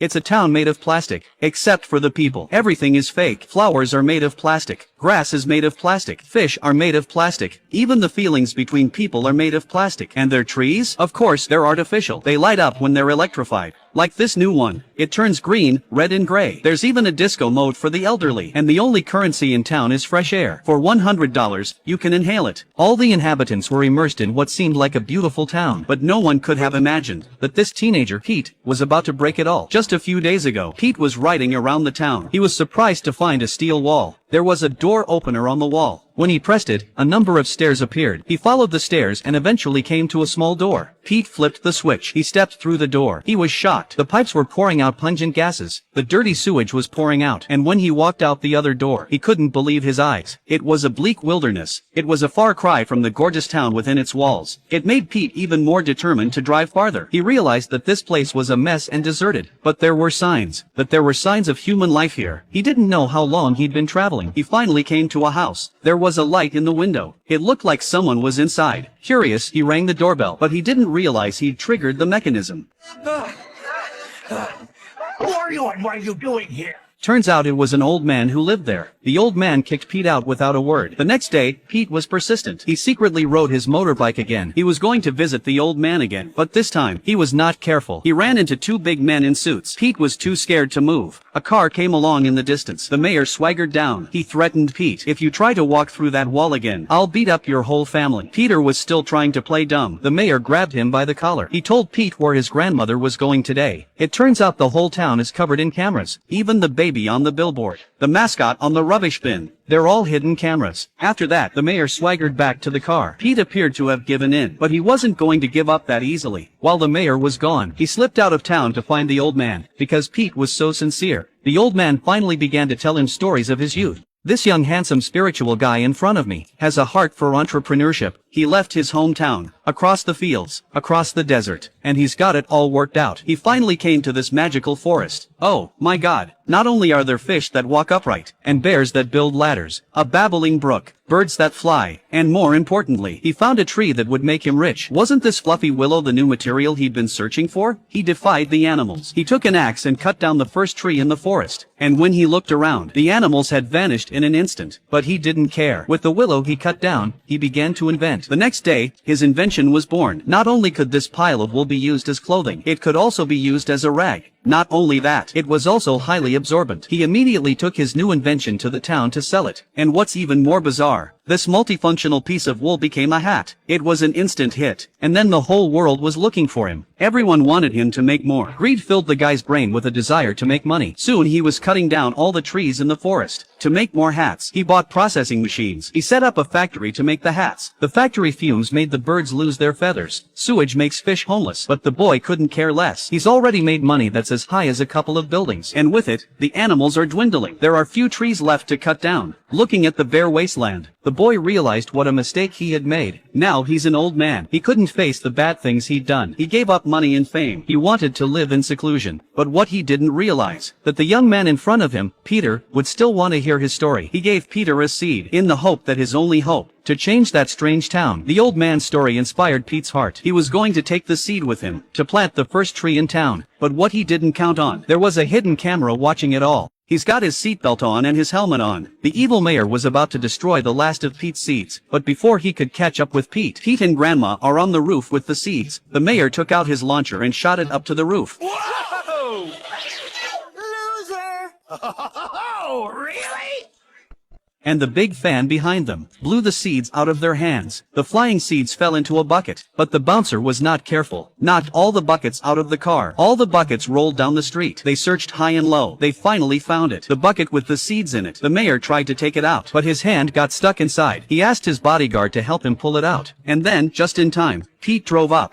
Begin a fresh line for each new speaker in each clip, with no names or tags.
It's a town made of plastic, except for the people. Everything is fake. Flowers are made of plastic. Grass is made of plastic. Fish are made of plastic. Even the feelings between people are made of plastic. And their trees? Of course, they're artificial. They light up when they're electrified. Like this new one. It turns green, red and gray. There's even a disco mode for the elderly. And the only currency in town is fresh air. For $100, you can inhale it. All the inhabitants were immersed in what seemed like a beautiful town. But no one could have imagined that this teenager, Pete, was about to break it all. Just a few days ago, Pete was riding around the town. He was surprised to find a steel wall. There was a door opener on the wall. When he pressed it, a number of stairs appeared. He followed the stairs and eventually came to a small door. Pete flipped the switch. He stepped through the door. He was shocked. The pipes were pouring out pungent gases. The dirty sewage was pouring out. And when he walked out the other door, he couldn't believe his eyes. It was a bleak wilderness. It was a far cry from the gorgeous town within its walls. It made Pete even more determined to drive farther. He realized that this place was a mess and deserted. But there were signs. There were signs of human life here. He didn't know how long he'd been traveling. He finally came to a house. There was a light in the window. It looked like someone was inside. Curious, he rang the doorbell, but he didn't realize he'd triggered the mechanism.
Who are you and what are you doing here?
Turns out it was an old man who lived there. The old man kicked Pete out without a word. The next day, Pete was persistent. He secretly rode his motorbike again. He was going to visit the old man again, but this time, he was not careful. He ran into two big men in suits. Pete was too scared to move. A car came along in the distance. The mayor swaggered down. He threatened Pete. If you try to walk through that wall again, I'll beat up your whole family. Peter was still trying to play dumb. The mayor grabbed him by the collar. He told Pete where his grandmother was going today. It turns out the whole town is covered in cameras. Even the baby on the billboard. The mascot on the rubbish bin. They're all hidden cameras. After that, the mayor swaggered back to the car. Pete appeared to have given in, but he wasn't going to give up that easily. While the mayor was gone, he slipped out of town to find the old man, because Pete was so sincere. The old man finally began to tell him stories of his youth. This young handsome spiritual guy in front of me has a heart for entrepreneurship. He left his hometown, across the fields, across the desert, and he's got it all worked out. He finally came to this magical forest. Oh, my God. Not only are there fish that walk upright, and bears that build ladders, a babbling brook, birds that fly, and more importantly, he found a tree that would make him rich. Wasn't this fluffy willow the new material he'd been searching for? He defied the animals. He took an axe and cut down the first tree in the forest. And when he looked around, the animals had vanished in an instant. But he didn't care. With the willow he cut down, he began to invent. The next day, his invention was born. Not only could this pile of wool be used as clothing, it could also be used as a rag. Not only that, it was also highly absorbent. He immediately took his new invention to the town to sell it. And what's even more bizarre, this multifunctional piece of wool became a hat. It was an instant hit. And then the whole world was looking for him. Everyone wanted him to make more. Greed filled the guy's brain with a desire to make money. Soon he was cutting down all the trees in the forest. To make more hats, he bought processing machines. He set up a factory to make the hats. The factory fumes made the birds lose their feathers. Sewage makes fish homeless. But the boy couldn't care less. He's already made money that's as high as a couple of buildings. And with it, the animals are dwindling. There are few trees left to cut down. Looking at the bare wasteland, the boy realized what a mistake he had made. Now he's an old man. He couldn't face the bad things he'd done. He gave up money and fame. He wanted to live in seclusion. But what he didn't realize, that the young man in front of him, Peter, would still want to hear his story. He gave Peter a seed, in the hope that his only hope, to change that strange town. The old man's story inspired Pete's heart. He was going to take the seed with him, to plant the first tree in town. But what he didn't count on, there was a hidden camera watching it all. He's got his seatbelt on and his helmet on. The evil mayor was about to destroy the last of Pete's seeds. But before he could catch up with Pete and Grandma are on the roof with the seeds. The mayor took out his launcher and shot it up to the roof.
Whoa!
Loser!
Oh, really?
And the big fan behind them blew the seeds out of their hands. The flying seeds fell into a bucket, but the bouncer was not careful. Knocked all the buckets out of the car. All the buckets rolled down the street. They searched high and low. They finally found it. The bucket with the seeds in it. The mayor tried to take it out, but his hand got stuck inside. He asked his bodyguard to help him pull it out. And then, just in time, Pete drove up.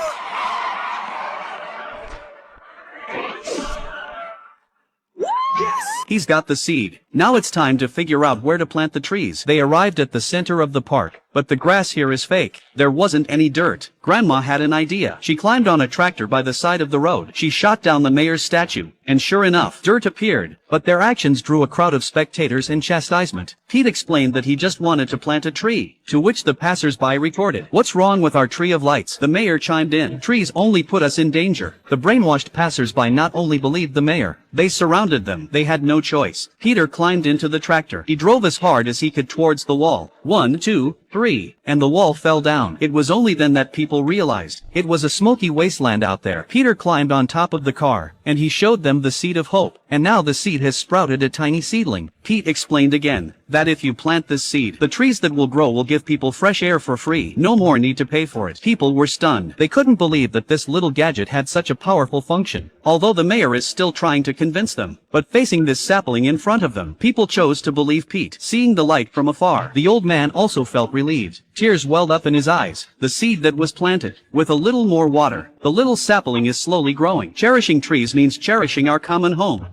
He's got the seed. Now it's time to figure out where to plant the trees. They arrived at the center of the park, but the grass here is fake. There wasn't any dirt. Grandma had an idea. She climbed on a tractor by the side of the road. She shot down the mayor's statue, and sure enough, dirt appeared. But their actions drew a crowd of spectators and chastisement. Pete explained that he just wanted to plant a tree, to which the passers-by retorted, "What's wrong with our tree of lights?" The mayor chimed in, "Trees only put us in danger." The brainwashed passers-by not only believed the mayor, they surrounded them. They had no choice. Peter climbed into the tractor. He drove as hard as he could towards the wall. 1, 2, 3, and the wall fell down. It was only then that people realized it was a smoky wasteland out there. Peter climbed on top of the car, and he showed them the seed of hope. And now the seed has sprouted a tiny seedling. Pete explained again that if you plant this seed, the trees that will grow will give people fresh air for free. No more need to pay for it. People were stunned. They couldn't believe that this little gadget had such a powerful function. Although the mayor is still trying to convince them. But facing this sapling in front of them, people chose to believe Pete. Seeing the light from afar, the old man also felt relieved. Tears welled up in his eyes. The seed that was planted. With a little more water, the little sapling is slowly growing. Cherishing trees means cherishing our common home.